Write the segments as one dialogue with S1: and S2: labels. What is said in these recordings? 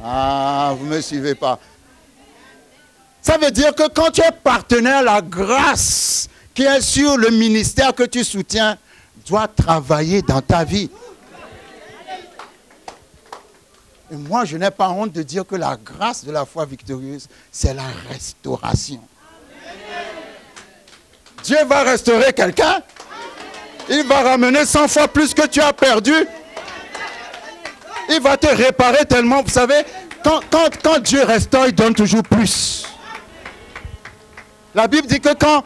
S1: Ah, vous ne me suivez pas. Ça veut dire que quand tu es partenaire, la grâce qui est sur le ministère que tu soutiens doit travailler dans ta vie. Et moi, je n'ai pas honte de dire que la grâce de la foi victorieuse, c'est la restauration. Dieu va restaurer quelqu'un. Il va ramener 100 fois plus que tu as perdu. Il va te réparer tellement. Vous savez, quand Dieu restaure, il donne toujours plus. La Bible dit que quand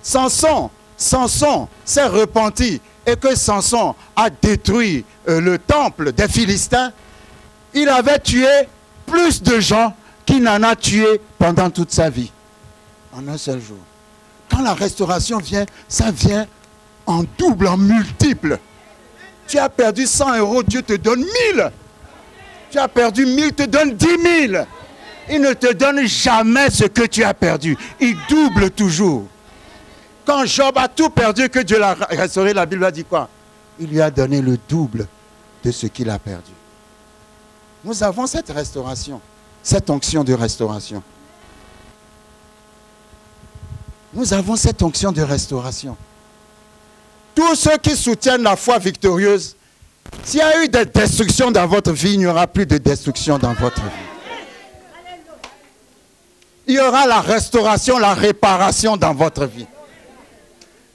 S1: Samson s'est repenti et que Samson a détruit le temple des Philistins, il avait tué plus de gens qu'il n'en a tué pendant toute sa vie. En un seul jour. Quand la restauration vient, ça vient en double, en multiple. Tu as perdu 100 €, Dieu te donne 1000. Tu as perdu 1000, te donne 10 000. Il ne te donne jamais ce que tu as perdu. Il double toujours. Quand Job a tout perdu, que Dieu l'a restauré, la Bible a dit quoi? Il lui a donné le double de ce qu'il a perdu. Nous avons cette restauration, cette onction de restauration. Nous avons cette onction de restauration. Tous ceux qui soutiennent la foi victorieuse, s'il y a eu des destructions dans votre vie, il n'y aura plus de destruction dans votre vie. Il y aura la restauration, la réparation dans votre vie.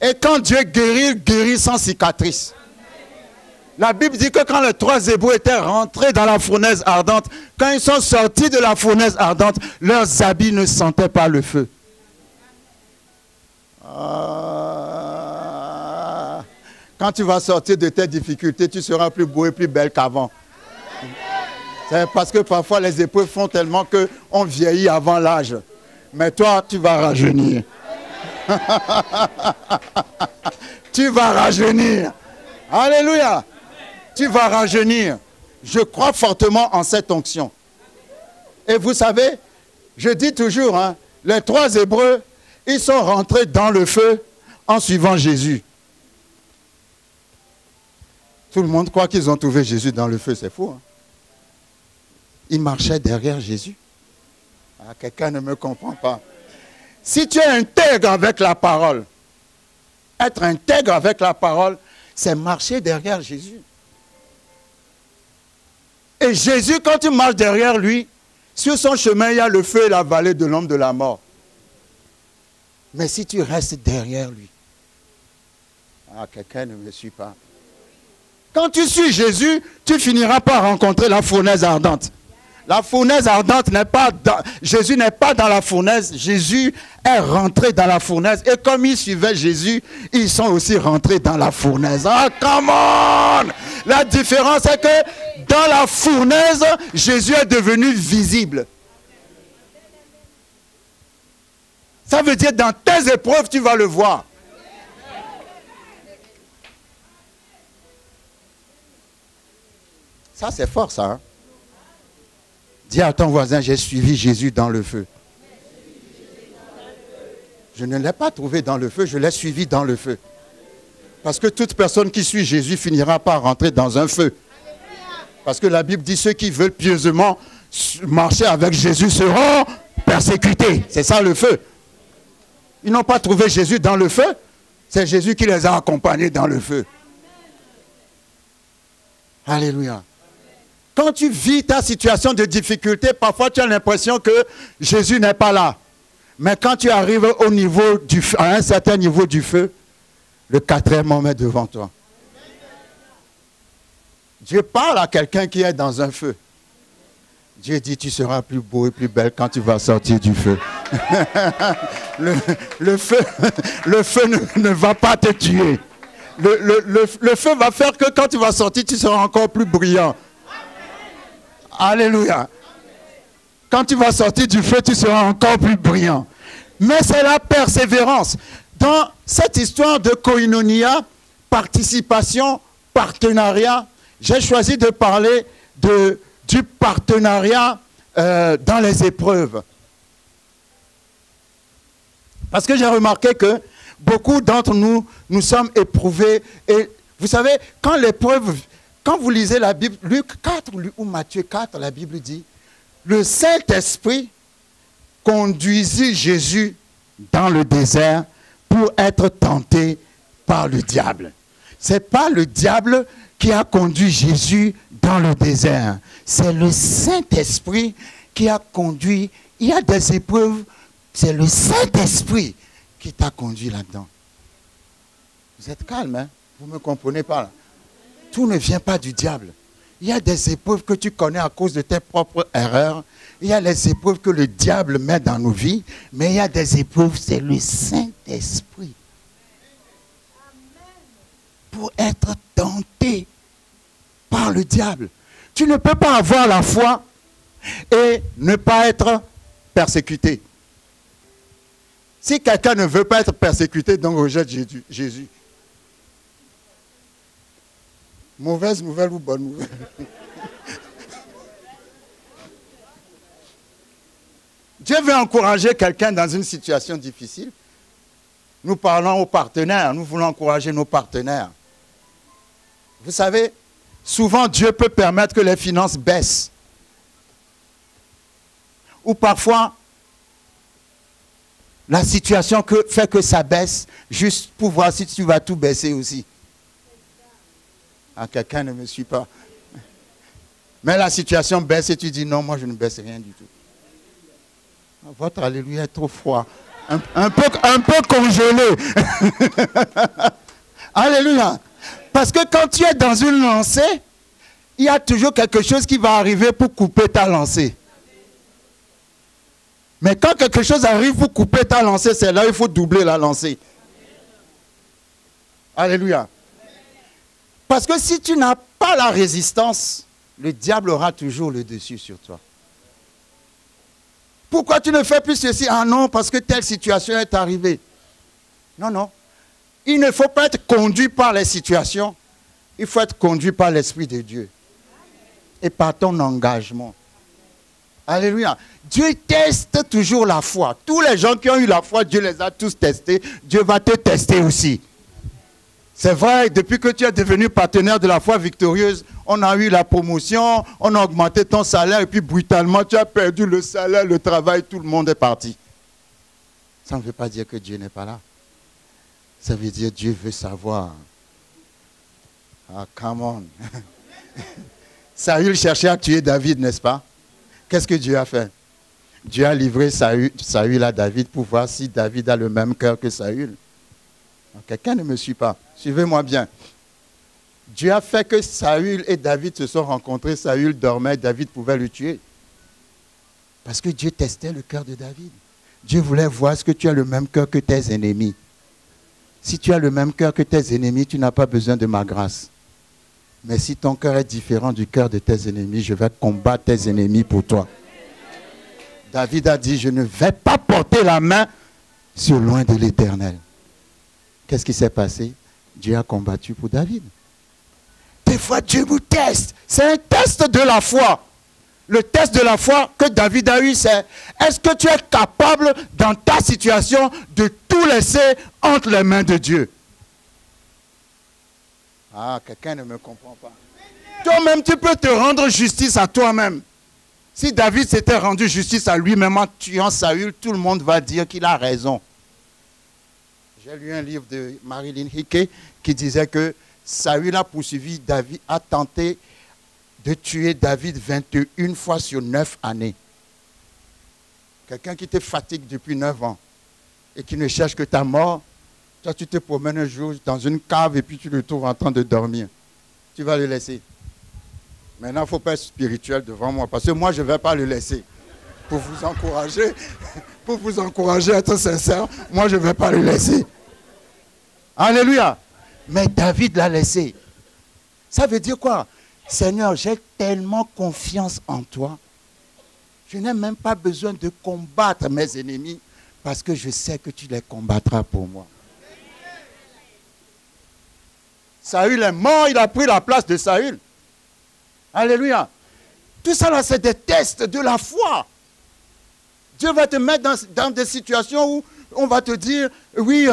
S1: Et quand Dieu guérit, il guérit sans cicatrice. La Bible dit que quand les 3 Hébreux étaient rentrés dans la fournaise ardente, quand ils sont sortis de la fournaise ardente, leurs habits ne sentaient pas le feu. Quand tu vas sortir de tes difficultés, tu seras plus beau et plus belle qu'avant. C'est parce que parfois les épreuves font tellement qu'on vieillit avant l'âge. Mais toi, tu vas rajeunir. Tu vas rajeunir. Alléluia. Tu vas rajeunir. Je crois fortement en cette onction. Et vous savez, je dis toujours, hein, les 3 Hébreux, ils sont rentrés dans le feu en suivant Jésus. Tout le monde croit qu'ils ont trouvé Jésus dans le feu, c'est faux. Hein? Ils marchaient derrière Jésus. Ah, quelqu'un ne me comprend pas. Si tu es intègre avec la parole, être intègre avec la parole, c'est marcher derrière Jésus. Et Jésus, quand tu marches derrière lui, sur son chemin, il y a le feu et la vallée de l'ombre de la mort. Mais si tu restes derrière lui, ah, quelqu'un ne me suit pas. Quand tu suis Jésus, tu finiras par rencontrer la fournaise ardente. La fournaise ardente n'est pas dans... Jésus n'est pas dans la fournaise. Jésus est rentré dans la fournaise. Et comme ils suivaient Jésus, ils sont aussi rentrés dans la fournaise. Ah, come on! La différence est que dans la fournaise, Jésus est devenu visible. Ça veut dire dans tes épreuves, tu vas le voir. Ça, c'est fort, ça. Hein? Dis à ton voisin, j'ai suivi Jésus dans le feu. Je ne l'ai pas trouvé dans le feu, je l'ai suivi dans le feu. Parce que toute personne qui suit Jésus finira par rentrer dans un feu. Parce que la Bible dit, ceux qui veulent pieusement marcher avec Jésus seront persécutés. C'est ça le feu. Ils n'ont pas trouvé Jésus dans le feu. C'est Jésus qui les a accompagnés dans le feu. Alléluia. Quand tu vis ta situation de difficulté, parfois tu as l'impression que Jésus n'est pas là. Mais quand tu arrives au niveau du feu, à un certain niveau du feu, le 4e homme est devant toi. Dieu parle à quelqu'un qui est dans un feu. Dieu dit, tu seras plus beau et plus belle quand tu vas sortir du feu. le feu ne va pas te tuer. Le feu va faire que quand tu vas sortir, tu seras encore plus brillant. Alléluia. Quand tu vas sortir du feu, tu seras encore plus brillant. Mais c'est la persévérance. Dans cette histoire de koinonia, participation, partenariat, j'ai choisi de parler du partenariat dans les épreuves. Parce que j'ai remarqué que beaucoup d'entre nous, nous sommes éprouvés. Et vous savez, quand l'épreuve... Quand vous lisez la Bible, Luc 4 ou Matthieu 4, la Bible dit, Le Saint-Esprit conduisit Jésus dans le désert pour être tenté par le diable. Ce n'est pas le diable qui a conduit Jésus dans le désert. C'est le Saint-Esprit qui a conduit. Il y a des épreuves, c'est le Saint-Esprit qui t'a conduit là-dedans. Vous êtes calme, hein? Vous ne me comprenez pas là. Tout ne vient pas du diable. Il y a des épreuves que tu connais à cause de tes propres erreurs. Il y a les épreuves que le diable met dans nos vies. Mais il y a des épreuves, c'est le Saint-Esprit. Pour être tenté par le diable. Tu ne peux pas avoir la foi et ne pas être persécuté. Si quelqu'un ne veut pas être persécuté, donc rejette Jésus. Mauvaise nouvelle ou bonne nouvelle? Dieu veut encourager quelqu'un dans une situation difficile. Nous parlons aux partenaires, nous voulons encourager nos partenaires. Vous savez, souvent Dieu peut permettre que les finances baissent. Ou parfois, la situation fait que ça baisse, juste pour voir si tu vas tout baisser aussi. Ah, quelqu'un ne me suit pas. Mais la situation baisse et tu dis non, moi je ne baisse rien du tout. Votre alléluia est trop froid. Un peu congelé. Alléluia. Parce que quand tu es dans une lancée, il y a toujours quelque chose qui va arriver pour couper ta lancée. Mais quand quelque chose arrive pour couper ta lancée, c'est là qu'il faut doubler la lancée. Alléluia. Parce que si tu n'as pas la résistance, le diable aura toujours le dessus sur toi. Pourquoi tu ne fais plus ceci? Ah non, parce que telle situation est arrivée. Non, non. Il ne faut pas être conduit par les situations. Il faut être conduit par l'Esprit de Dieu. Et par ton engagement. Alléluia. Dieu teste toujours la foi. Tous les gens qui ont eu la foi, Dieu les a tous testés. Dieu va te tester aussi. C'est vrai, depuis que tu es devenu partenaire de la foi victorieuse, on a eu la promotion, on a augmenté ton salaire et puis brutalement, tu as perdu le salaire, le travail, tout le monde est parti. Ça ne veut pas dire que Dieu n'est pas là. Ça veut dire que Dieu veut savoir. Ah, come on. Saül cherchait à tuer David, n'est-ce pas? Qu'est-ce que Dieu a fait? Dieu a livré Saül à David pour voir si David a le même cœur que Saül. Quelqu'un ne me suit pas. Suivez-moi bien. Dieu a fait que Saül et David se sont rencontrés. Saül dormait, David pouvait le tuer. Parce que Dieu testait le cœur de David. Dieu voulait voir est-ce que tu as le même cœur que tes ennemis. Si tu as le même cœur que tes ennemis, tu n'as pas besoin de ma grâce. Mais si ton cœur est différent du cœur de tes ennemis, je vais combattre tes ennemis pour toi. David a dit, je ne vais pas porter la main sur loin de l'Éternel. Qu'est-ce qui s'est passé? Dieu a combattu pour David. Des fois, Dieu vous teste. C'est un test de la foi. Le test de la foi que David a eu, c'est est-ce que tu es capable, dans ta situation, de tout laisser entre les mains de Dieu? Ah, quelqu'un ne me comprend pas. Toi-même, tu peux te rendre justice à toi-même. Si David s'était rendu justice à lui-même en tuant Saül, tout le monde va dire qu'il a raison. J'ai lu un livre de Marilyn Hickey qui disait que Saül a poursuivi David, a tenté de tuer David 21 fois sur 9 années. Quelqu'un qui te fatigue depuis 9 ans et qui ne cherche que ta mort, toi tu te promènes un jour dans une cave et puis tu le trouves en train de dormir. Tu vas le laisser. Maintenant, il ne faut pas être spirituel devant moi parce que moi je ne vais pas le laisser. Pour vous encourager à être sincère, moi je ne vais pas le laisser. Alléluia. Mais David l'a laissé. Ça veut dire quoi? Seigneur, j'ai tellement confiance en toi. Je n'ai même pas besoin de combattre mes ennemis parce que je sais que tu les combattras pour moi. Saül est mort, il a pris la place de Saül. Alléluia. Tout ça là, c'est des tests de la foi. Dieu va te mettre dans des situations où on va te dire, oui,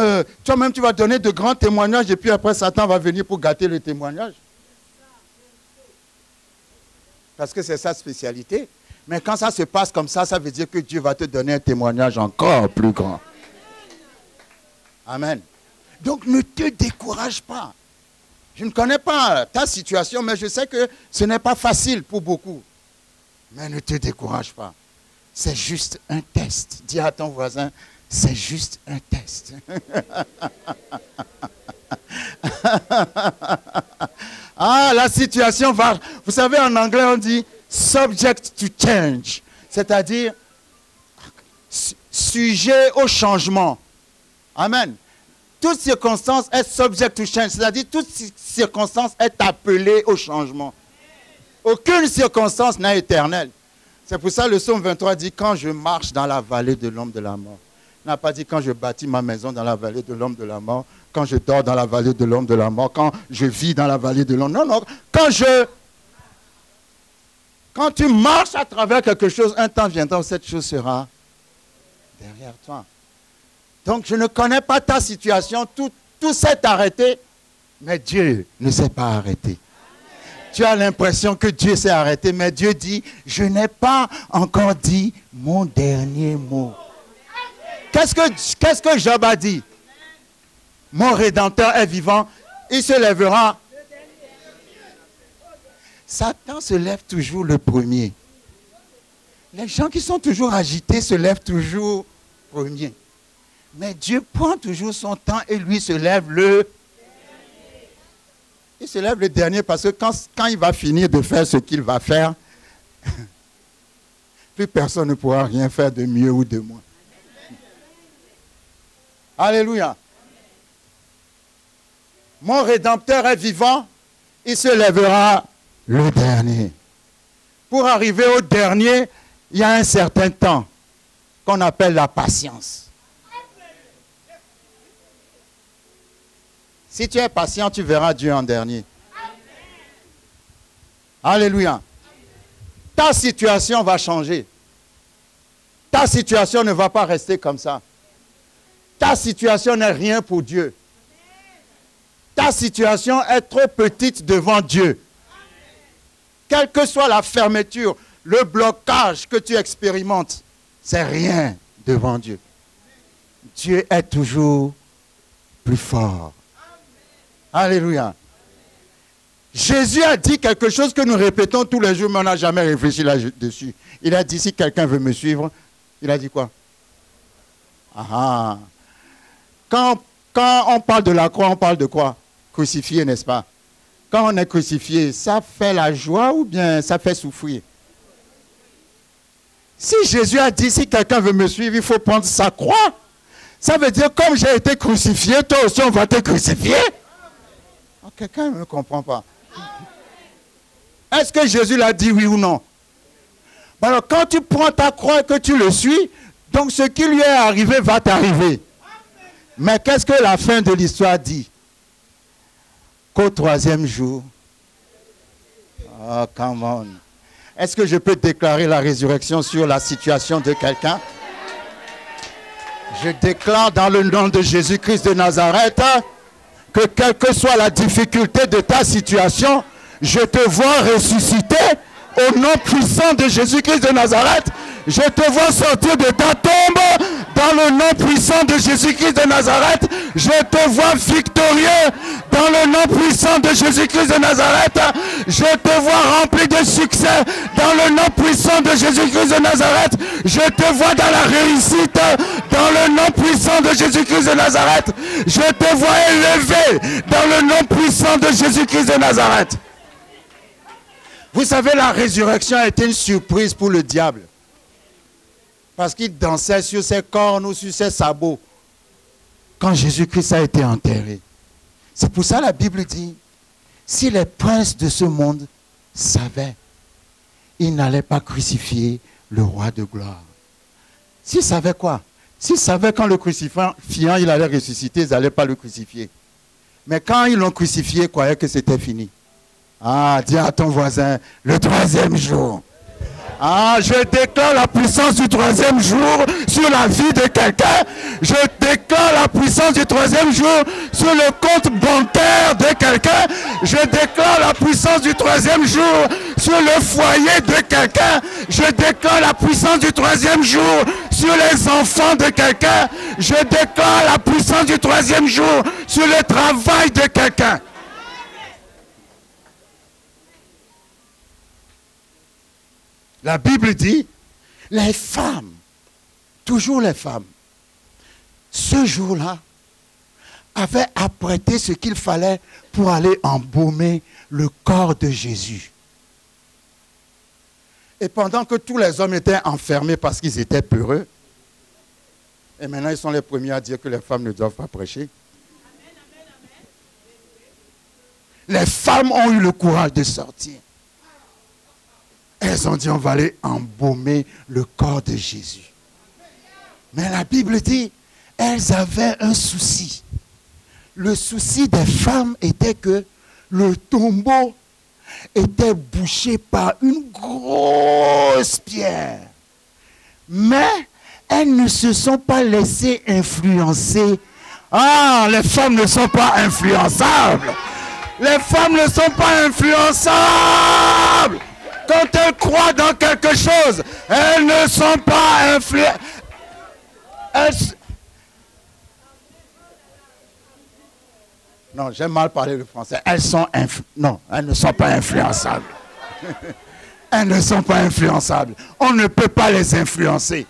S1: toi-même tu vas donner de grands témoignages et puis après Satan va venir pour gâter le témoignage. Parce que c'est sa spécialité. Mais quand ça se passe comme ça veut dire que Dieu va te donner un témoignage encore plus grand. Amen. Donc ne te décourage pas. Je ne connais pas ta situation, mais je sais que ce n'est pas facile pour beaucoup. Mais ne te décourage pas. C'est juste un test. Dis à ton voisin, c'est juste un test. Ah, la situation va... Vous savez, en anglais, on dit subject to change. C'est-à-dire sujet au changement. Amen. Toute circonstance est subject to change. C'est-à-dire toute circonstance est appelée au changement. Aucune circonstance n'est éternelle. C'est pour ça que le psaume 23 dit, quand je marche dans la vallée de l'ombre de la mort. Il n'a pas dit quand je bâtis ma maison dans la vallée de l'ombre de la mort, quand je dors dans la vallée de l'ombre de la mort, quand je vis dans la vallée de l'ombre. Non, non. Quand tu marches à travers quelque chose, un temps viendra où cette chose sera derrière toi. Donc je ne connais pas ta situation, tout s'est arrêté, mais Dieu ne s'est pas arrêté. Tu as l'impression que Dieu s'est arrêté, mais Dieu dit, je n'ai pas encore dit mon dernier mot. Qu'est-ce que Job a dit? Mon Rédempteur est vivant, il se lèvera. Satan se lève toujours le premier. Les gens qui sont toujours agités se lèvent toujours premier. Mais Dieu prend toujours son temps et lui se lève le... Il se lève le dernier parce que quand il va finir de faire ce qu'il va faire, plus personne ne pourra rien faire de mieux ou de moins. Alléluia. Mon Rédempteur est vivant, il se lèvera le dernier. Pour arriver au dernier, il y a un certain temps qu'on appelle la patience. Si tu es patient, tu verras Dieu en dernier. Alléluia. Ta situation va changer. Ta situation ne va pas rester comme ça. Ta situation n'est rien pour Dieu. Ta situation est trop petite devant Dieu. Quelle que soit la fermeture, le blocage que tu expérimentes, c'est rien devant Dieu. Dieu est toujours plus fort. Alléluia. Jésus a dit quelque chose que nous répétons tous les jours, mais on n'a jamais réfléchi là-dessus. Il a dit, si quelqu'un veut me suivre, il a dit quoi? Ah. Quand on parle de la croix, on parle de quoi? Crucifié, n'est-ce pas? Quand on est crucifié, ça fait la joie ou bien ça fait souffrir? Si Jésus a dit, si quelqu'un veut me suivre, il faut prendre sa croix. Ça veut dire, comme j'ai été crucifié, toi aussi on va te crucifier. Oh, quelqu'un ne me comprend pas. Est-ce que Jésus l'a dit oui ou non? Alors quand tu prends ta croix et que tu le suis, donc ce qui lui est arrivé va t'arriver. Mais qu'est-ce que la fin de l'histoire dit? Qu'au troisième jour. Oh, come on. Est-ce que je peux déclarer la résurrection sur la situation de quelqu'un? Je déclare dans le nom de Jésus-Christ de Nazareth que quelle que soit la difficulté de ta situation, je te vois ressusciter au nom puissant de Jésus-Christ de Nazareth. Je te vois sortir de ta tombe dans le nom puissant de Jésus-Christ de Nazareth. Je te vois victorieux dans le nom puissant de Jésus-Christ de Nazareth. Je te vois rempli de succès dans le nom puissant de Jésus-Christ de Nazareth. Je te vois dans la réussite dans le nom puissant de Jésus-Christ de Nazareth. Je te vois élevé dans le nom puissant de Jésus-Christ de Nazareth. Vous savez, la résurrection a été une surprise pour le diable. Parce qu'il dansait sur ses cornes ou sur ses sabots quand Jésus-Christ a été enterré. C'est pour ça que la Bible dit, si les princes de ce monde savaient, ils n'allaient pas crucifier le roi de gloire. S'ils savaient quoi? S'ils savaient quand le crucifiant, il allait ressusciter, ils n'allaient pas le crucifier. Mais quand ils l'ont crucifié, ils croyaient que c'était fini. Ah, dis à ton voisin, le troisième jour. Ah, je déclare la puissance du troisième jour sur la vie de quelqu'un. Je déclare la puissance du troisième jour sur le compte bancaire de quelqu'un. Je déclare la puissance du troisième jour sur le foyer de quelqu'un. Je déclare la puissance du troisième jour sur les enfants de quelqu'un. Je déclare la puissance du troisième jour sur le travail de quelqu'un. La Bible dit, les femmes, toujours les femmes, ce jour-là, avaient apprêté ce qu'il fallait pour aller embaumer le corps de Jésus. Et pendant que tous les hommes étaient enfermés parce qu'ils étaient peureux, et maintenant ils sont les premiers à dire que les femmes ne doivent pas prêcher. Les femmes ont eu le courage de sortir. Elles ont dit, on va aller embaumer le corps de Jésus. Mais la Bible dit, elles avaient un souci. Le souci des femmes était que le tombeau était bouché par une grosse pierre. Mais elles ne se sont pas laissées influencer. Ah, les femmes ne sont pas influençables. Les femmes ne sont pas influençables. Quand elles croient dans quelque chose, elles ne sont pas influençables. Non, j'ai mal parlé le français. Elles ne sont pas influençables. Elles ne sont pas influençables. On ne peut pas les influencer.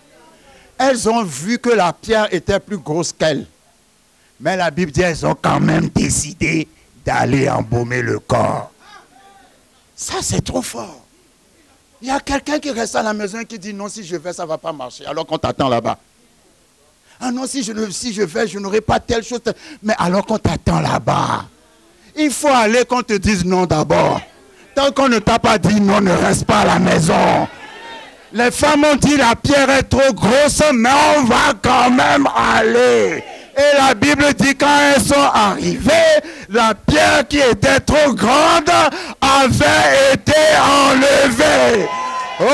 S1: Elles ont vu que la pierre était plus grosse qu'elles. Mais la Bible dit qu'elles ont quand même décidé d'aller embaumer le corps. Ça, c'est trop fort. Il y a quelqu'un qui reste à la maison et qui dit non, si je vais, ça ne va pas marcher. Alors qu'on t'attend là-bas. Ah non, si je vais, je n'aurai pas telle chose. Mais alors qu'on t'attend là-bas. Il faut aller qu'on te dise non d'abord. Tant qu'on ne t'a pas dit non, ne reste pas à la maison. Les femmes ont dit la pierre est trop grosse, mais on va quand même aller. Et la Bible dit quand elles sont arrivées, la pierre qui était trop grande avait été enlevée. Oh!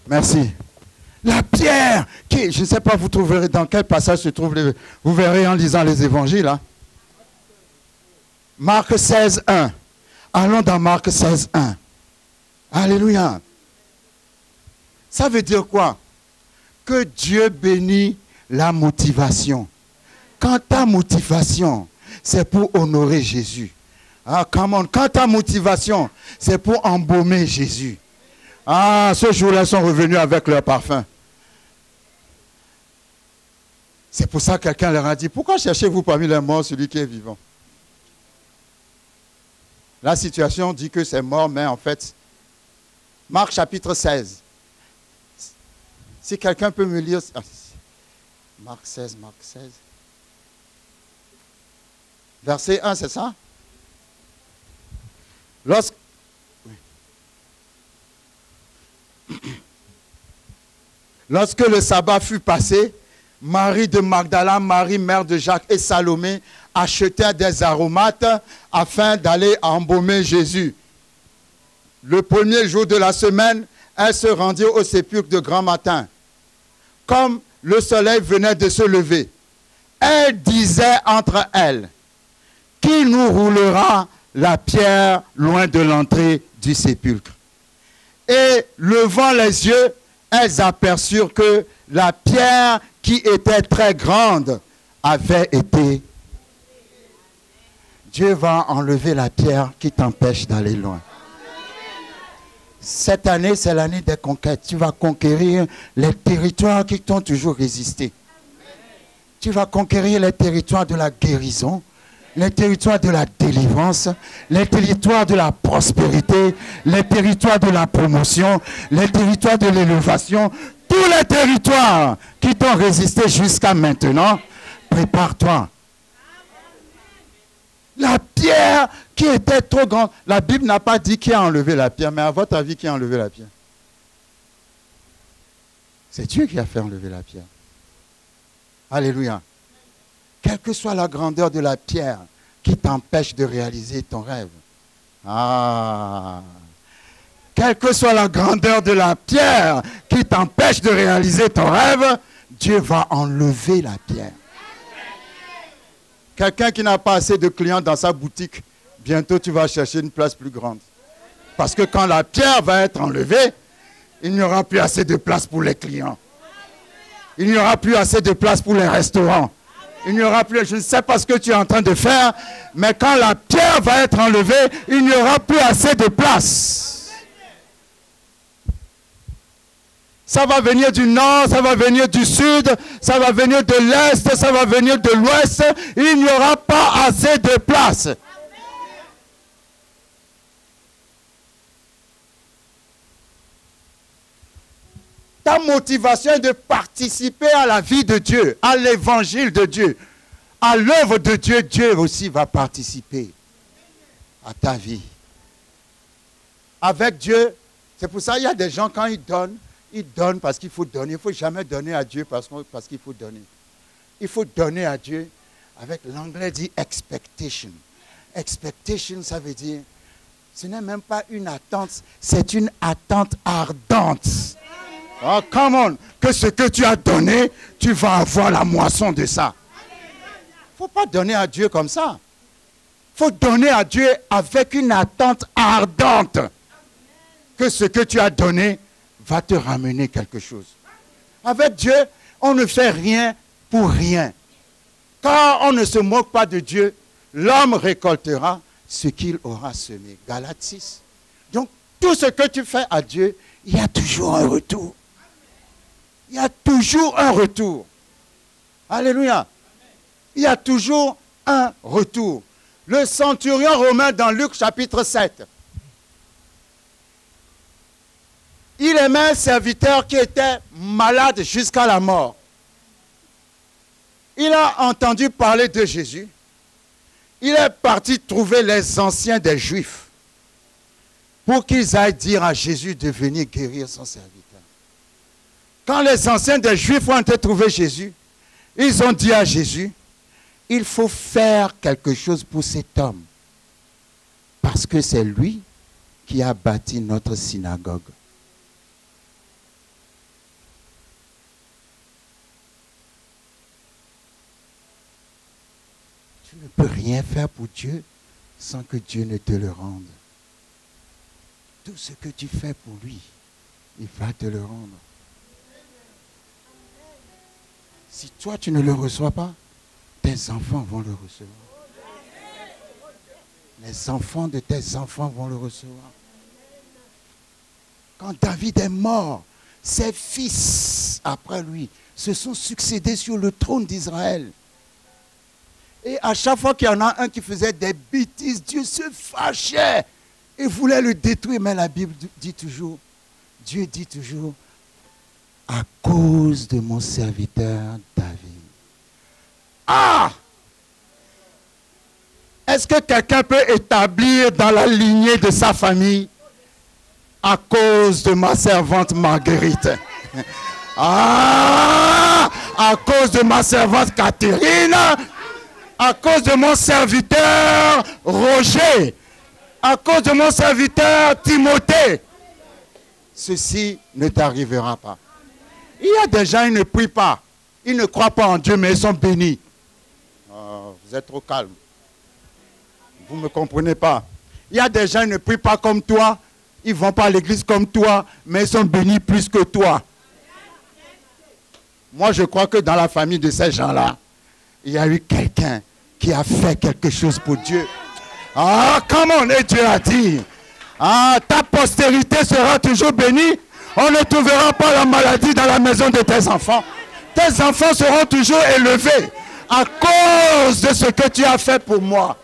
S1: Merci. La pierre, qui, je ne sais pas, vous trouverez dans quel passage se trouve, vous verrez en lisant les évangiles. Hein? Marc 16, 1. Allons dans Marc 16, 1. Alléluia. Ça veut dire quoi? Que Dieu bénit la motivation. Quand ta motivation, c'est pour honorer Jésus. Ah, come on. Quand ta motivation, c'est pour embaumer Jésus. Ah, ce jour-là, ils sont revenus avec leur parfum. C'est pour ça que quelqu'un leur a dit, pourquoi cherchez-vous parmi les morts celui qui est vivant? La situation dit que c'est mort, mais en fait, Marc chapitre 16. Si quelqu'un peut me lire, Marc 16. Verset 1, c'est ça? Lorsque le sabbat fut passé, Marie de Magdala, Marie mère de Jacques et Salomé achetèrent des aromates afin d'aller embaumer Jésus. Le premier jour de la semaine, elles se rendirent au sépulcre de grand matin. Comme le soleil venait de se lever, elles disaient entre elles, qui nous roulera la pierre loin de l'entrée du sépulcre? Et levant les yeux, elles aperçurent que la pierre qui était très grande avait été. Dieu va enlever la pierre qui t'empêche d'aller loin. Cette année, c'est l'année des conquêtes. Tu vas conquérir les territoires qui t'ont toujours résisté. Tu vas conquérir les territoires de la guérison, les territoires de la délivrance, les territoires de la prospérité, les territoires de la promotion, les territoires de l'élévation, tous les territoires qui t'ont résisté jusqu'à maintenant. Prépare-toi. La pierre qui était trop grande. La Bible n'a pas dit qui a enlevé la pierre, mais à votre avis, qui a enlevé la pierre? C'est Dieu qui a fait enlever la pierre. Alléluia. Quelle que soit la grandeur de la pierre qui t'empêche de réaliser ton rêve. Quelle que soit la grandeur de la pierre qui t'empêche de réaliser ton rêve, Dieu va enlever la pierre. Quelqu'un qui n'a pas assez de clients dans sa boutique, bientôt tu vas chercher une place plus grande. Parce que quand la pierre va être enlevée, il n'y aura plus assez de place pour les clients. Il n'y aura plus assez de place pour les restaurants. Il n'y aura plus, je ne sais pas ce que tu es en train de faire, mais quand la pierre va être enlevée, il n'y aura plus assez de place. Ça va venir du nord, ça va venir du sud, ça va venir de l'est, ça va venir de l'ouest. Il n'y aura pas assez de place. Ta motivation est de participer à la vie de Dieu, à l'évangile de Dieu, à l'œuvre de Dieu. Dieu aussi va participer à ta vie. Avec Dieu, c'est pour ça qu'il y a des gens, quand ils donnent parce qu'il faut donner. Il ne faut jamais donner à Dieu parce qu'il faut donner. Il faut donner à Dieu avec, l'anglais dit expectation. Expectation, ça veut dire, ce n'est même pas une attente, c'est une attente ardente. Oh, come on, que ce que tu as donné, tu vas avoir la moisson de ça. Il ne faut pas donner à Dieu comme ça. Il faut donner à Dieu avec une attente ardente. Que ce que tu as donné va te ramener quelque chose. Avec Dieu, on ne fait rien pour rien. Quand on ne se moque pas de Dieu, l'homme récoltera ce qu'il aura semé. Galates 6. Donc, tout ce que tu fais à Dieu, il y a toujours un retour. Il y a toujours un retour. Alléluia. Il y a toujours un retour. Le centurion romain dans Luc chapitre 7. Il aimait un serviteur qui était malade jusqu'à la mort. Il a entendu parler de Jésus. Il est parti trouver les anciens des Juifs pour qu'ils aillent dire à Jésus de venir guérir son serviteur. Quand les anciens des Juifs ont été trouver Jésus, ils ont dit à Jésus, il faut faire quelque chose pour cet homme. Parce que c'est lui qui a bâti notre synagogue. Tu ne peux rien faire pour Dieu sans que Dieu ne te le rende. Tout ce que tu fais pour lui, il va te le rendre. Si toi, tu ne le reçois pas, tes enfants vont le recevoir. Les enfants de tes enfants vont le recevoir. Quand David est mort, ses fils, après lui, se sont succédés sur le trône d'Israël. Et à chaque fois qu'il y en a un qui faisait des bêtises, Dieu se fâchait et voulait le détruire. Mais la Bible dit toujours, Dieu dit toujours, à cause de mon serviteur David. Ah! Est-ce que quelqu'un peut établir dans la lignée de sa famille à cause de ma servante Marguerite? Ah! À cause de ma servante Catherine, à cause de mon serviteur Roger, à cause de mon serviteur Timothée. Ceci ne t'arrivera pas. Il y a des gens, ils ne prient pas. Ils ne croient pas en Dieu, mais ils sont bénis. Oh, vous êtes trop calme. Vous ne me comprenez pas. Il y a des gens, ils ne prient pas comme toi. Ils ne vont pas à l'église comme toi, mais ils sont bénis plus que toi. Moi, je crois que dans la famille de ces gens-là, il y a eu quelqu'un qui a fait quelque chose pour Dieu. Ah, comment Dieu a dit, ah, ta postérité sera toujours bénie. On ne trouvera pas la maladie dans la maison de tes enfants. Tes enfants seront toujours élevés à cause de ce que tu as fait pour moi.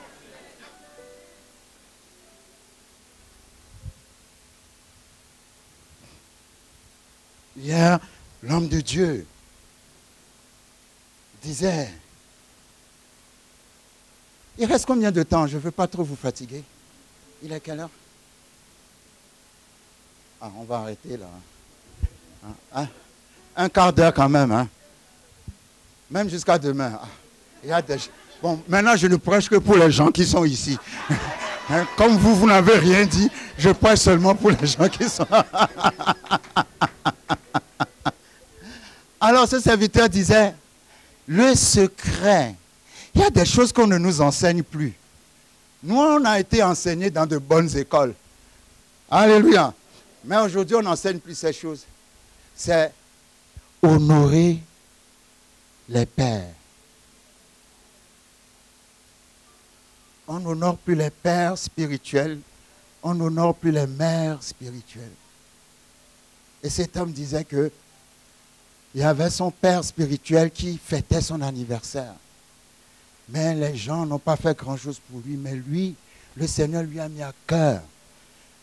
S1: Hier, l'homme de Dieu disait, Il reste combien de temps? Je ne veux pas trop vous fatiguer. Il est quelle heure? Ah, on va arrêter là. Un quart d'heure quand même. Hein. Même jusqu'à demain. Ah, il y a des... Bon, maintenant je ne prêche que pour les gens qui sont ici. Hein, comme vous n'avez rien dit, je prêche seulement pour les gens qui sont... Alors ce serviteur disait, le secret, il y a des choses qu'on ne nous enseigne plus. Nous, on a été enseignés dans de bonnes écoles. Alléluia. Mais aujourd'hui, on n'enseigne plus ces choses. C'est honorer les pères. On n'honore plus les pères spirituels. On n'honore plus les mères spirituelles. Et cet homme disait que il y avait son père spirituel qui fêtait son anniversaire. Mais les gens n'ont pas fait grand-chose pour lui. Mais lui, le Seigneur lui a mis à cœur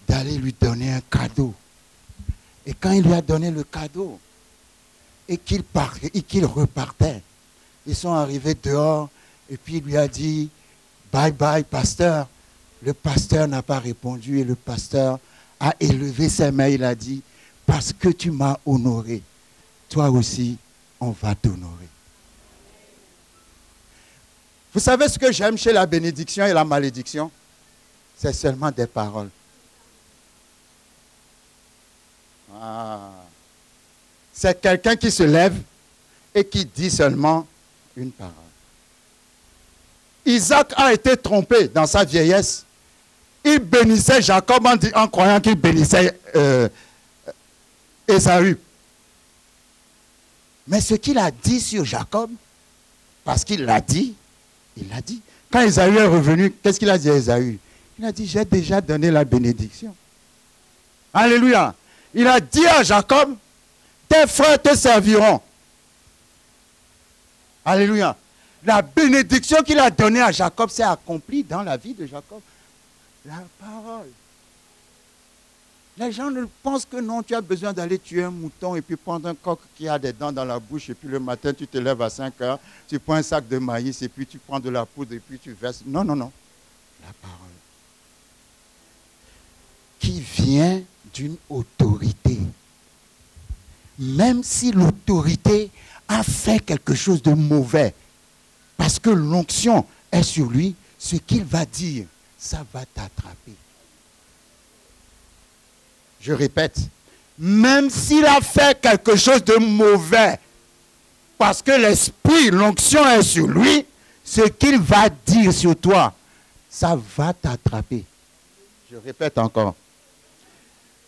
S1: d'aller lui donner un cadeau. Et quand il lui a donné le cadeau, et qu'il repartait, ils sont arrivés dehors, et puis il lui a dit, bye bye, pasteur. Le pasteur n'a pas répondu, et le pasteur a élevé ses mains, il a dit, parce que tu m'as honoré, toi aussi, on va t'honorer. Vous savez ce que j'aime chez la bénédiction et la malédiction? C'est seulement des paroles. Ah. C'est quelqu'un qui se lève et qui dit seulement une parole. Isaac a été trompé dans sa vieillesse. Il bénissait Jacob en croyant qu'il bénissait Ésaü. Mais ce qu'il a dit sur Jacob, parce qu'il l'a dit, il l'a dit. Quand Ésaü est revenu, qu'est-ce qu'il a dit à Ésaü? Il a dit, j'ai déjà donné la bénédiction. Alléluia. Il a dit à Jacob, tes frères te serviront. Alléluia. La bénédiction qu'il a donnée à Jacob s'est accomplie dans la vie de Jacob. La parole. Les gens ne pensent que non, tu as besoin d'aller tuer un mouton et puis prendre un coq qui a des dents dans la bouche et puis le matin tu te lèves à 5 heures, tu prends un sac de maïs et puis tu prends de la poudre et puis tu verses. Non, non, non. La parole. Qui vient d'une autorité. Même si l'autorité a fait quelque chose de mauvais, parce que l'onction est sur lui, ce qu'il va dire, ça va t'attraper. Je répète, même s'il a fait quelque chose de mauvais, parce que l'esprit, l'onction est sur lui, ce qu'il va dire sur toi, ça va t'attraper. Je répète encore.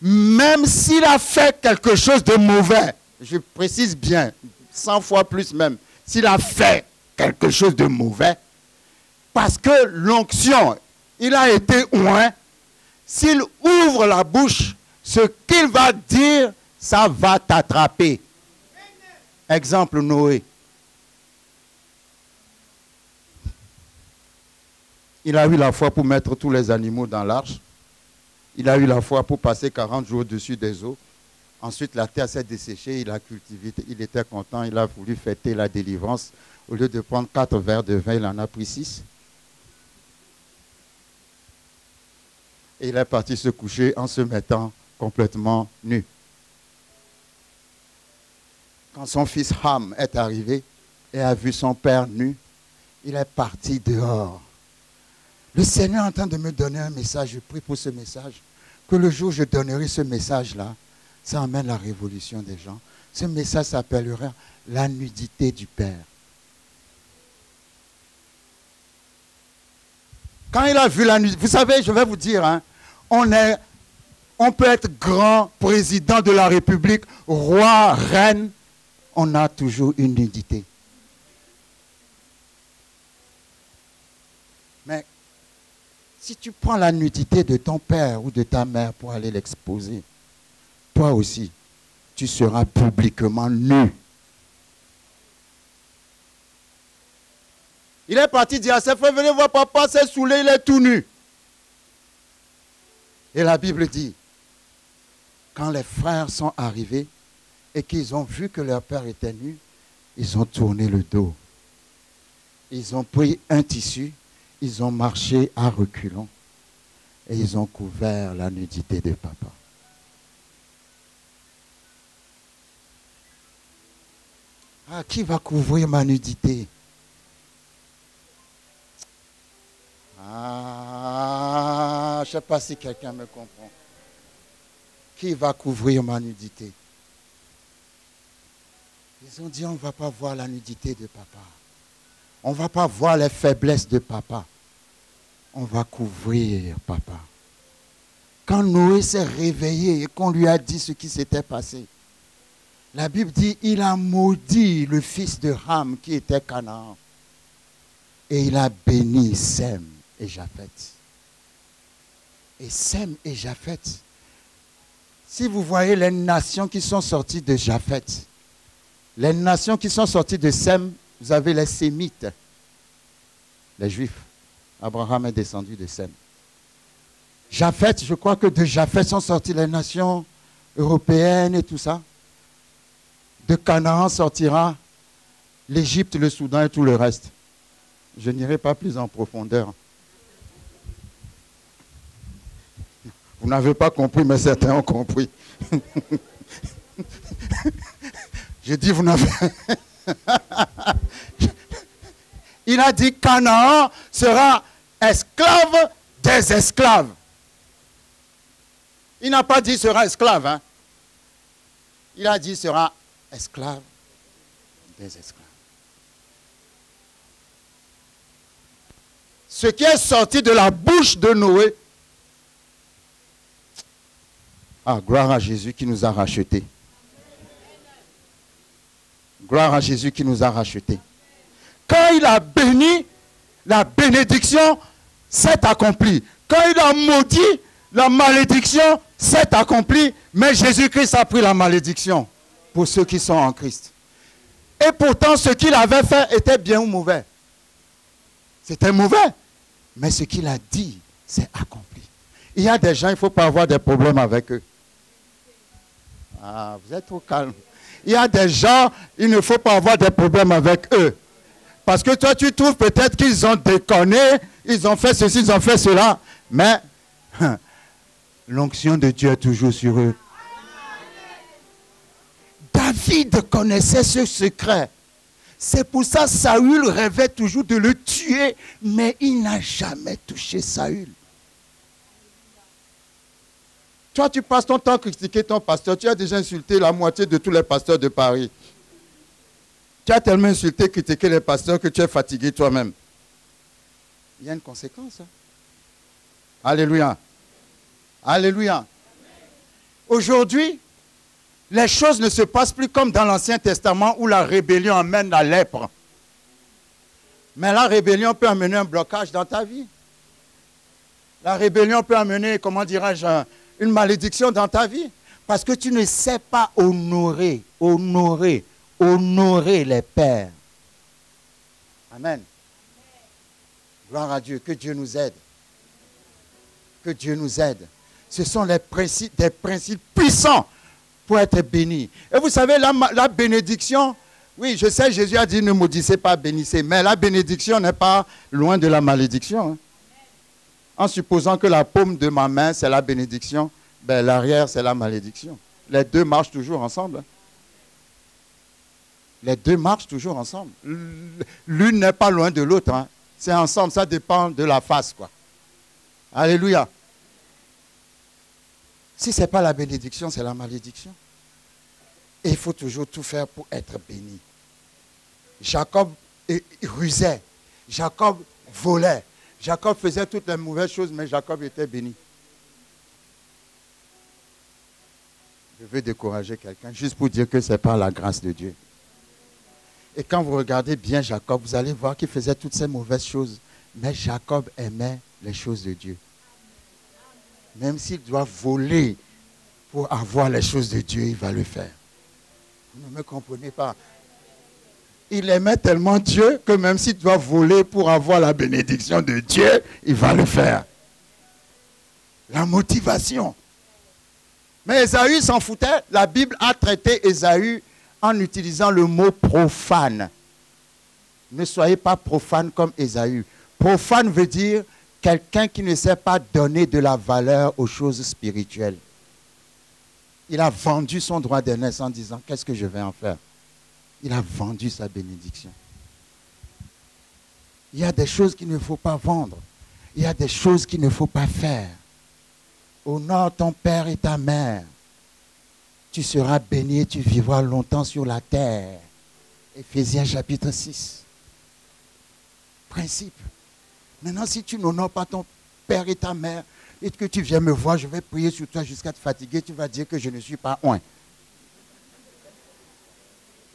S1: Même s'il a fait quelque chose de mauvais, je précise bien, 100 fois plus même, s'il a fait quelque chose de mauvais, parce que l'onction, il a été oint, s'il ouvre la bouche, ce qu'il va dire, ça va t'attraper. Exemple, Noé. Il a eu la foi pour mettre tous les animaux dans l'arche. Il a eu la foi pour passer 40 jours au-dessus des eaux. Ensuite, la terre s'est desséchée, il a cultivé, il était content, il a voulu fêter la délivrance. Au lieu de prendre 4 verres de vin, il en a pris 6. Et il est parti se coucher en se mettant complètement nu. Quand son fils Ham est arrivé et a vu son père nu, il est parti dehors. Le Seigneur est en train de me donner un message, je prie pour ce message, que le jour où je donnerai ce message-là, ça amène la révolution des gens. Ce message s'appellera la nudité du Père. Quand il a vu la nudité, vous savez, je vais vous dire, hein, on peut être grand président de la République, roi, reine, on a toujours une nudité. Mais si tu prends la nudité de ton père ou de ta mère pour aller l'exposer, toi aussi, tu seras publiquement nu. Il est parti dire à ses frères, venez voir papa, c'est saoulé, il est tout nu. Et la Bible dit, quand les frères sont arrivés et qu'ils ont vu que leur père était nu, ils ont tourné le dos. Ils ont pris un tissu, ils ont marché à reculons et ils ont couvert la nudité de papa. Ah, qui va couvrir ma nudité? Ah, je ne sais pas si quelqu'un me comprend. Qui va couvrir ma nudité? Ils ont dit, on ne va pas voir la nudité de papa. On ne va pas voir les faiblesses de papa. On va couvrir papa. Quand Noé s'est réveillé et qu'on lui a dit ce qui s'était passé, la Bible dit, il a maudit le fils de Ham qui était Canaan. Et il a béni Sem et Japheth. Et Sem et Japheth. Si vous voyez les nations qui sont sorties de Japheth, les nations qui sont sorties de Sem, vous avez les Sémites, les Juifs. Abraham est descendu de Sem. Japheth, je crois que de Japheth sont sorties les nations européennes et tout ça. De Canaan sortira l'Égypte, le Soudan et tout le reste. Je n'irai pas plus en profondeur. Vous n'avez pas compris, mais certains ont compris. Je dis, vous n'avez... Il a dit, Canaan sera esclave des esclaves. Il n'a pas dit sera esclave. Hein. Il a dit sera esclave des esclaves. Ce qui est sorti de la bouche de Noé. Ah, gloire à Jésus qui nous a rachetés. Gloire à Jésus qui nous a rachetés. Quand il a béni, la bénédiction s'est accomplie. Quand il a maudit, la malédiction s'est accomplie. Mais Jésus-Christ a pris la malédiction pour ceux qui sont en Christ. Et pourtant, ce qu'il avait fait était bien ou mauvais. C'était mauvais. Mais ce qu'il a dit, c'est accompli. Il y a des gens, il ne faut pas avoir des problèmes avec eux. Ah, vous êtes trop calme. Il y a des gens, il ne faut pas avoir des problèmes avec eux. Parce que toi, tu trouves peut-être qu'ils ont déconné, ils ont fait ceci, ils ont fait cela. Mais l'onction de Dieu est toujours sur eux. David connaissait ce secret. C'est pour ça que Saül rêvait toujours de le tuer, mais il n'a jamais touché Saül. Toi, tu passes ton temps à critiquer ton pasteur. Tu as déjà insulté la moitié de tous les pasteurs de Paris. Tu as tellement insulté, critiqué les pasteurs que tu es fatigué toi-même. Il y a une conséquence. Hein? Alléluia. Alléluia. Aujourd'hui, les choses ne se passent plus comme dans l'Ancien Testament où la rébellion amène la lèpre. Mais la rébellion peut amener un blocage dans ta vie. La rébellion peut amener, comment dirais-je, une malédiction dans ta vie. Parce que tu ne sais pas honorer les pères. Amen. Gloire à Dieu. Que Dieu nous aide. Que Dieu nous aide. Ce sont des principes puissants pour être bénis. Et vous savez, la bénédiction, oui, je sais, Jésus a dit ne maudissez pas, bénissez. Mais la bénédiction n'est pas loin de la malédiction. Hein. En supposant que la paume de ma main, c'est la bénédiction, ben, l'arrière, c'est la malédiction. Les deux marchent toujours ensemble. Les deux marchent toujours ensemble. L'une n'est pas loin de l'autre. Hein. C'est ensemble, ça dépend de la face, quoi. Alléluia. Si ce n'est pas la bénédiction, c'est la malédiction. Et il faut toujours tout faire pour être béni. Jacob rusait. Jacob volait. Jacob faisait toutes les mauvaises choses, mais Jacob était béni. Je veux décourager quelqu'un juste pour dire que ce n'est pas la grâce de Dieu. Et quand vous regardez bien Jacob, vous allez voir qu'il faisait toutes ces mauvaises choses. Mais Jacob aimait les choses de Dieu. Même s'il doit voler pour avoir les choses de Dieu, il va le faire. Vous ne me comprenez pas. Il aimait tellement Dieu que même s'il doit voler pour avoir la bénédiction de Dieu, il va le faire. La motivation. Mais Ésaü s'en foutait. La Bible a traité Ésaü en utilisant le mot profane. Ne soyez pas profane comme Ésaü. Profane veut dire quelqu'un qui ne sait pas donner de la valeur aux choses spirituelles. Il a vendu son droit d'aînesse en disant, qu'est-ce que je vais en faire? Il a vendu sa bénédiction. Il y a des choses qu'il ne faut pas vendre. Il y a des choses qu'il ne faut pas faire. Honore ton père et ta mère. Tu seras béni et tu vivras longtemps sur la terre. Éphésiens chapitre 6. Principe. Maintenant, si tu n'honores pas ton père et ta mère, et que tu viens me voir, je vais prier sur toi jusqu'à te fatiguer, tu vas dire que je ne suis pas oint.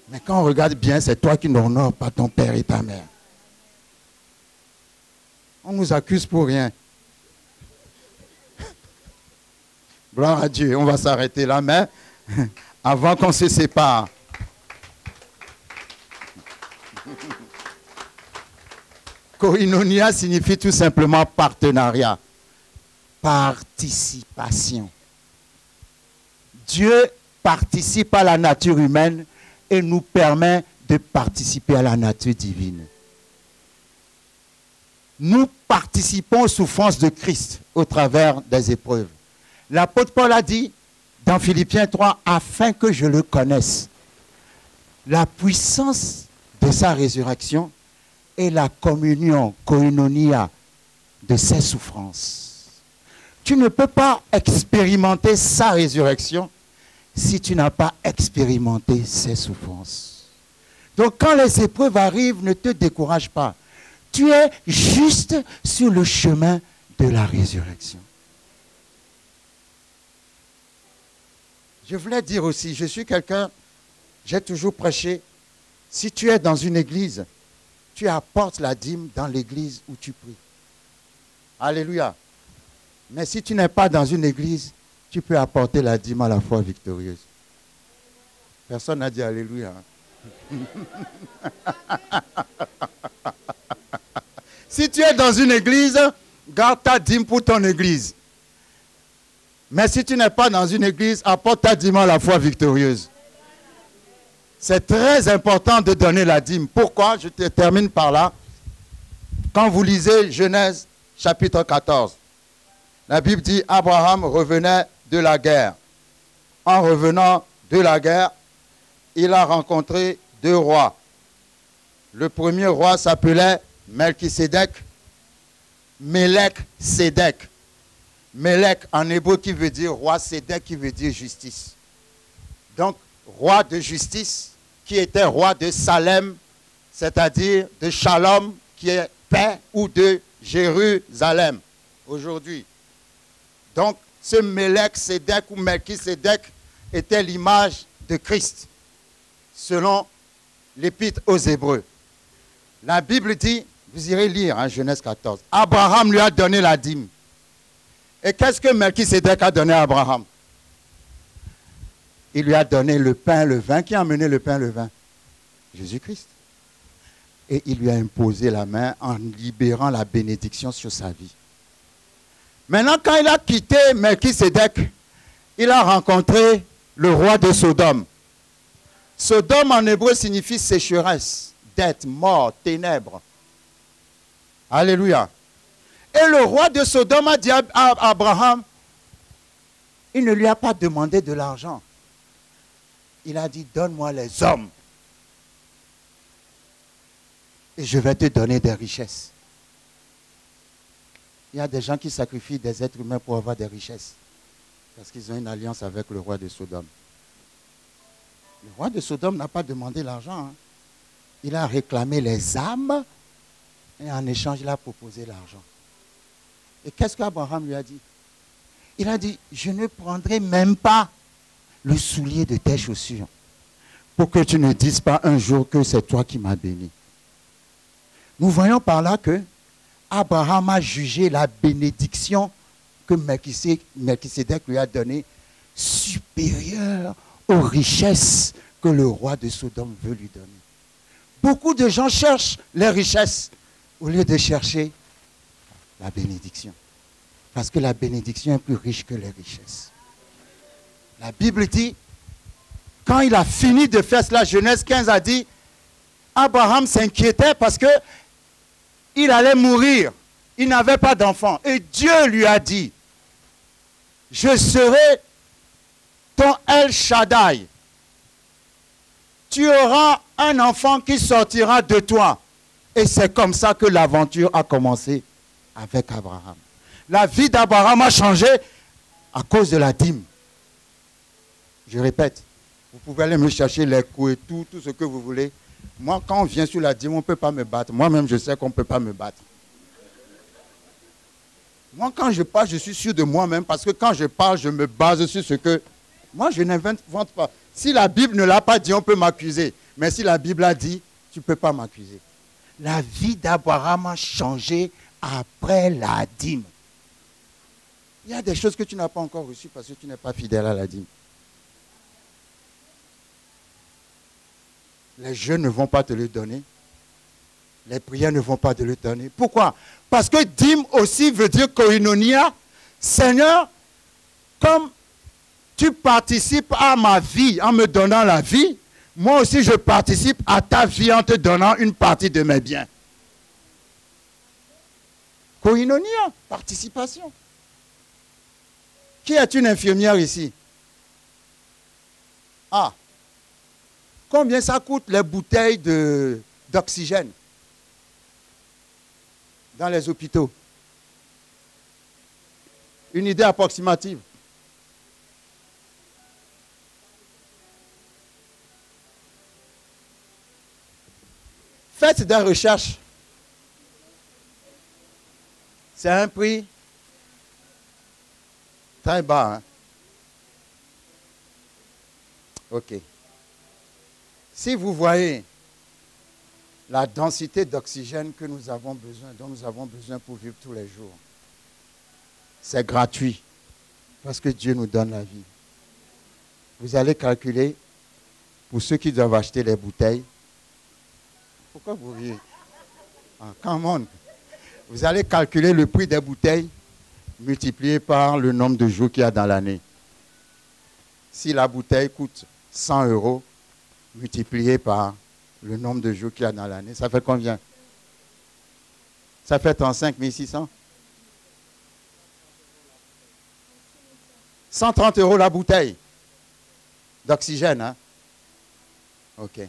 S1: Mais quand on regarde bien, c'est toi qui n'honores pas ton père et ta mère. On nous accuse pour rien. Gloire à Dieu, on va s'arrêter là, mais avant qu'on se sépare. Koinonia signifie tout simplement partenariat, participation. Dieu participe à la nature humaine et nous permet de participer à la nature divine. Nous participons aux souffrances de Christ au travers des épreuves. L'apôtre Paul a dit dans Philippiens 3, afin que je le connaisse, la puissance de sa résurrection et la communion, koinonia, de ses souffrances. Tu ne peux pas expérimenter sa résurrection si tu n'as pas expérimenté ses souffrances. Donc quand les épreuves arrivent, ne te décourage pas. Tu es juste sur le chemin de la résurrection. Je voulais dire aussi, je suis quelqu'un, j'ai toujours prêché, si tu es dans une église, tu apportes la dîme dans l'église où tu pries. Alléluia. Mais si tu n'es pas dans une église, tu peux apporter la dîme à la foi victorieuse. Personne n'a dit alléluia. Si tu es dans une église, garde ta dîme pour ton église. Mais si tu n'es pas dans une église, apporte ta dîme à la foi victorieuse. C'est très important de donner la dîme. Pourquoi? Je termine par là. Quand vous lisez Genèse chapitre 14, la Bible dit Abraham revenait de la guerre. En revenant de la guerre, il a rencontré deux rois. Le premier roi s'appelait Melchisédek, Mélec-Sédek. Mélec en hébreu qui veut dire roi, Sédek qui veut dire justice. Donc, roi de justice, qui était roi de Salem, c'est-à-dire de Shalom, qui est paix, ou de Jérusalem, aujourd'hui. Donc, ce Mélec-Sédek ou Melchisédek était l'image de Christ, selon l'épître aux Hébreux. La Bible dit, vous irez lire en Genèse 14, Abraham lui a donné la dîme. Et qu'est-ce que Melchisédek a donné à Abraham? Il lui a donné le pain, le vin. Qui a amené le pain, le vin? Jésus-Christ. Et il lui a imposé la main en libérant la bénédiction sur sa vie. Maintenant, quand il a quitté Melchisédek, il a rencontré le roi de Sodome. Sodome en hébreu signifie sécheresse, dette, mort, ténèbres. Alléluia. Et le roi de Sodome a dit à Abraham, il ne lui a pas demandé de l'argent. Il a dit, donne-moi les hommes. Et je vais te donner des richesses. Il y a des gens qui sacrifient des êtres humains pour avoir des richesses. Parce qu'ils ont une alliance avec le roi de Sodome. Le roi de Sodome n'a pas demandé l'argent. Hein. Il a réclamé les âmes et en échange, il a proposé l'argent. Et qu'est-ce qu'Abraham lui a dit? Il a dit, je ne prendrai même pas le soulier de tes chaussures pour que tu ne dises pas un jour que c'est toi qui m'as béni. Nous voyons par là que Abraham a jugé la bénédiction que Melchisédek lui a donnée supérieure aux richesses que le roi de Sodome veut lui donner. Beaucoup de gens cherchent les richesses au lieu de chercher la bénédiction. Parce que la bénédiction est plus riche que les richesses. La Bible dit, quand il a fini de faire cela, Genèse 15 a dit, Abraham s'inquiétait parce que il allait mourir. Il n'avait pas d'enfant. Et Dieu lui a dit, je serai ton El Shaddai. Tu auras un enfant qui sortira de toi. Et c'est comme ça que l'aventure a commencé avec Abraham. La vie d'Abraham a changé à cause de la dîme. Je répète, vous pouvez aller me chercher les coups et tout ce que vous voulez. Moi, quand on vient sur la dîme, on ne peut pas me battre. Moi-même, je sais qu'on ne peut pas me battre. Moi, quand je parle, je suis sûr de moi-même parce que quand je parle, je me base sur ce que... Moi, je n'invente pas. Si la Bible ne l'a pas dit, on peut m'accuser. Mais si la Bible a dit, tu ne peux pas m'accuser. La vie d'Abraham a changé après la dîme. Il y a des choses que tu n'as pas encore reçues parce que tu n'es pas fidèle à la dîme. Les jeunes ne vont pas te le donner. Les prières ne vont pas te le donner. Pourquoi? Parce que dîme aussi veut dire koinonia. Seigneur, comme tu participes à ma vie en me donnant la vie, moi aussi je participe à ta vie en te donnant une partie de mes biens. Koinonia, participation. Qui est une infirmière ici? Ah. Combien ça coûte les bouteilles d'oxygène dans les hôpitaux? Une idée approximative. Faites des recherches. C'est un prix très bas. Hein? OK. Si vous voyez la densité d'oxygène que nous avons besoin, dont nous avons besoin pour vivre tous les jours, c'est gratuit parce que Dieu nous donne la vie. Vous allez calculer, pour ceux qui doivent acheter les bouteilles, pourquoi vous riez? Ah, come on. Vous allez calculer le prix des bouteilles multiplié par le nombre de jours qu'il y a dans l'année. Si la bouteille coûte 100 €, multiplié par le nombre de jours qu'il y a dans l'année, ça fait combien? Ça fait 35 600? 130 € la bouteille d'oxygène, hein? OK.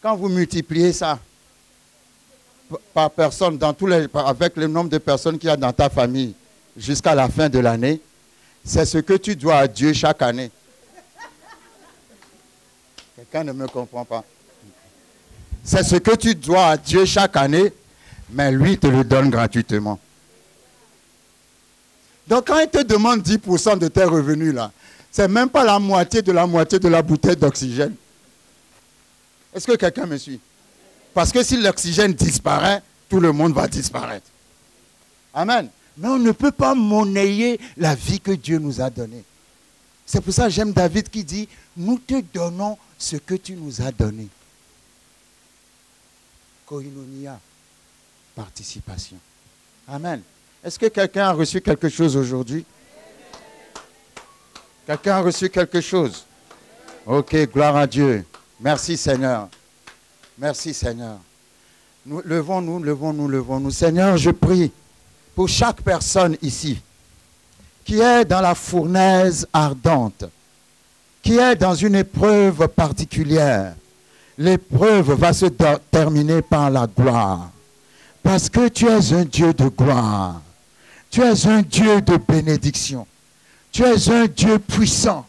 S1: Quand vous multipliez ça par personne, avec le nombre de personnes qu'il y a dans ta famille jusqu'à la fin de l'année, c'est ce que tu dois à Dieu chaque année. Quelqu'un ne me comprend pas. C'est ce que tu dois à Dieu chaque année, mais lui te le donne gratuitement. Donc quand il te demande 10% de tes revenus, là, c'est même pas la moitié de la bouteille d'oxygène. Est-ce que quelqu'un me suit? Parce que si l'oxygène disparaît, tout le monde va disparaître. Amen. Mais on ne peut pas monnayer la vie que Dieu nous a donnée. C'est pour ça que j'aime David qui dit, nous te donnons ce que tu nous as donné. Koinonia, participation. Amen. Est-ce que quelqu'un a reçu quelque chose aujourd'hui? Quelqu'un a reçu quelque chose? Ok, gloire à Dieu. Merci Seigneur. Merci Seigneur. Levons-nous. Seigneur, je prie pour chaque personne ici qui est dans la fournaise ardente, qui est dans une épreuve particulière. L'épreuve va se terminer par la gloire. Parce que tu es un Dieu de gloire. Tu es un Dieu de bénédiction. Tu es un Dieu puissant.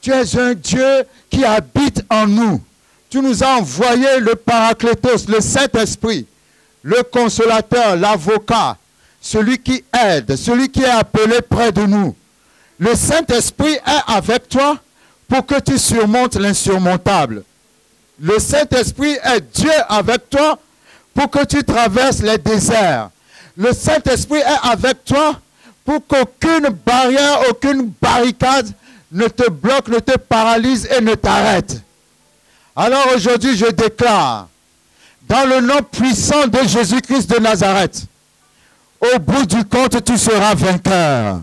S1: Tu es un Dieu qui habite en nous. Tu nous as envoyé le Paraclétos, le Saint-Esprit, le Consolateur, l'Avocat, celui qui aide, celui qui est appelé près de nous. Le Saint-Esprit est avec toi pour que tu surmontes l'insurmontable. Le Saint-Esprit est Dieu avec toi pour que tu traverses les déserts. Le Saint-Esprit est avec toi pour qu'aucune barrière, aucune barricade ne te bloque, ne te paralyse et ne t'arrête. Alors aujourd'hui, je déclare, dans le nom puissant de Jésus-Christ de Nazareth, au bout du compte, tu seras vainqueur.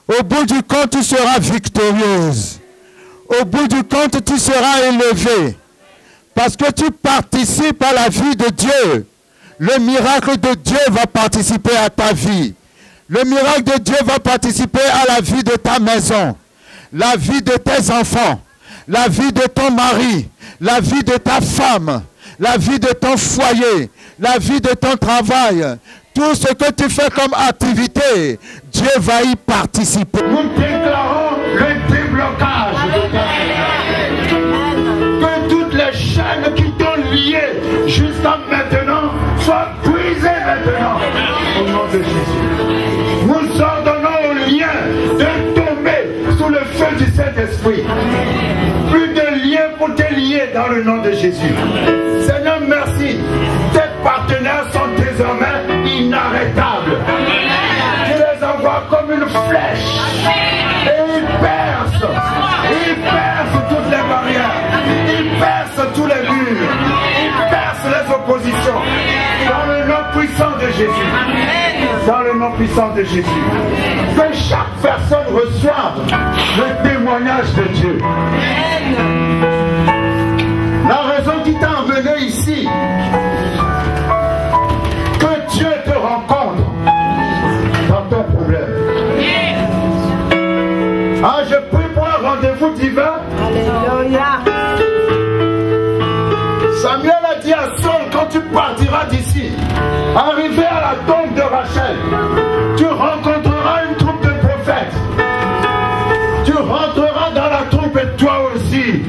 S1: Au bout du compte, tu seras victorieuse. Au bout du compte, tu seras élevé. Parce que tu participes à la vie de Dieu. Le miracle de Dieu va participer à ta vie. Le miracle de Dieu va participer à la vie de ta maison, la vie de tes enfants, la vie de ton mari, la vie de ta femme, la vie de ton foyer, la vie de ton travail. Tout ce que tu fais comme activité, Dieu va y participer.
S2: Nous déclarons le déblocage de ta vie. Que toutes les chaînes qui t'ont lié jusqu'à maintenant soient brisées maintenant. Au nom de Jésus. Nous ordonnons au lien de tomber sous le feu du Saint-Esprit. Plus de liens pour te lier dans le nom de Jésus. Seigneur, merci. Tes partenaires sont désormais inarrêtables. Tu les envoies comme une flèche. Et ils percent toutes les barrières. Ils percent tous les murs. Ils percent les oppositions. Dans le nom puissant de Jésus. Dans le nom puissant de Jésus. Que chaque personne reçoive le témoignage de Dieu. La raison qui t'a emmené ici, que Dieu te rencontre dans ton problème. Ah, je prie pour un rendez-vous divin. Alléluia. Samuel a dit à Saul, quand tu partiras d'ici, arrivé à la tombe de Rachel, tu rencontreras une troupe de prophètes. Tu rentreras dans la troupe et toi aussi,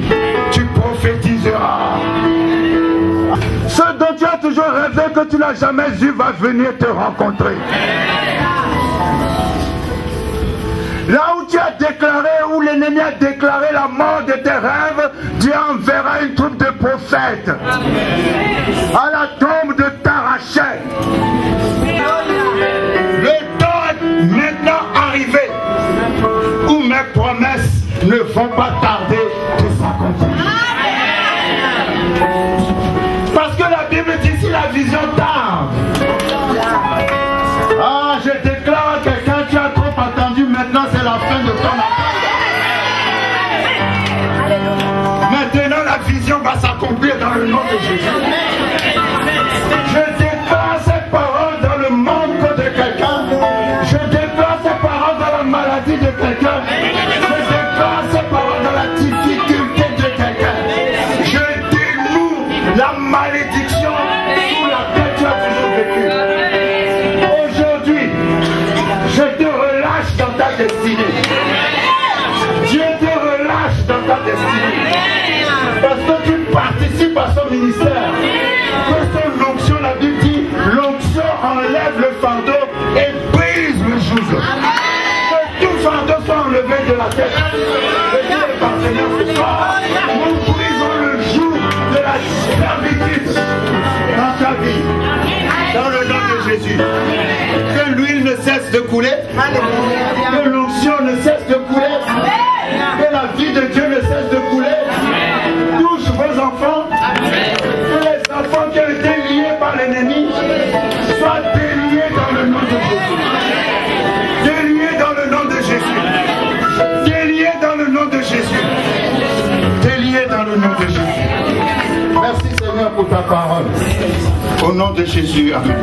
S2: tu prophétiseras. Ce dont tu as toujours rêvé que tu n'as jamais eu va venir te rencontrer. Là où tu as déclaré, où l'ennemi a déclaré la mort de tes rêves, Dieu enverra une troupe de prophètes à la tombe de ta Rachel. Le temps est maintenant arrivé où mes promesses ne vont pas tarder de s'accomplir. Parce que la Bible dit si la vision tarde. Ah, je déclare à quelqu'un, tu as trop attendu, maintenant c'est la fin de ton attente. Maintenant la vision va s'accomplir dans le nom de Jésus. Je déclare ces paroles dans le manque de quelqu'un. Je déclare ces paroles dans la maladie de quelqu'un. Je déclare ces paroles dans la difficulté de quelqu'un. Je dénoue la malédiction sous laquelle tu as toujours vécu. Aujourd'hui, je te relâche dans ta destinée. Dieu te relâche dans ta destinée. Parce que tu participes à son ministère. Que son onction, la Bible dit, l'onction enlève le fardeau et brise le joug. Que tout fardeau soit enlevé de la tête. Et tous les partenaires ce soir, nous brisons le joug de la servitude dans ta vie. Dans le nom de Jésus. Que l'huile ne cesse de couler. Que l'onction ne cesse de couler. Que la vie de Dieu ne cesse de couler. Touche vos enfants. Que les enfants qui ont été liés par l'ennemi soient déliés dans le nom de Jésus. Déliés dans le nom de Jésus. Déliés dans le nom de Jésus. Déliés dans le nom de Jésus. Merci Seigneur pour ta parole. Au nom de Jésus. Amen.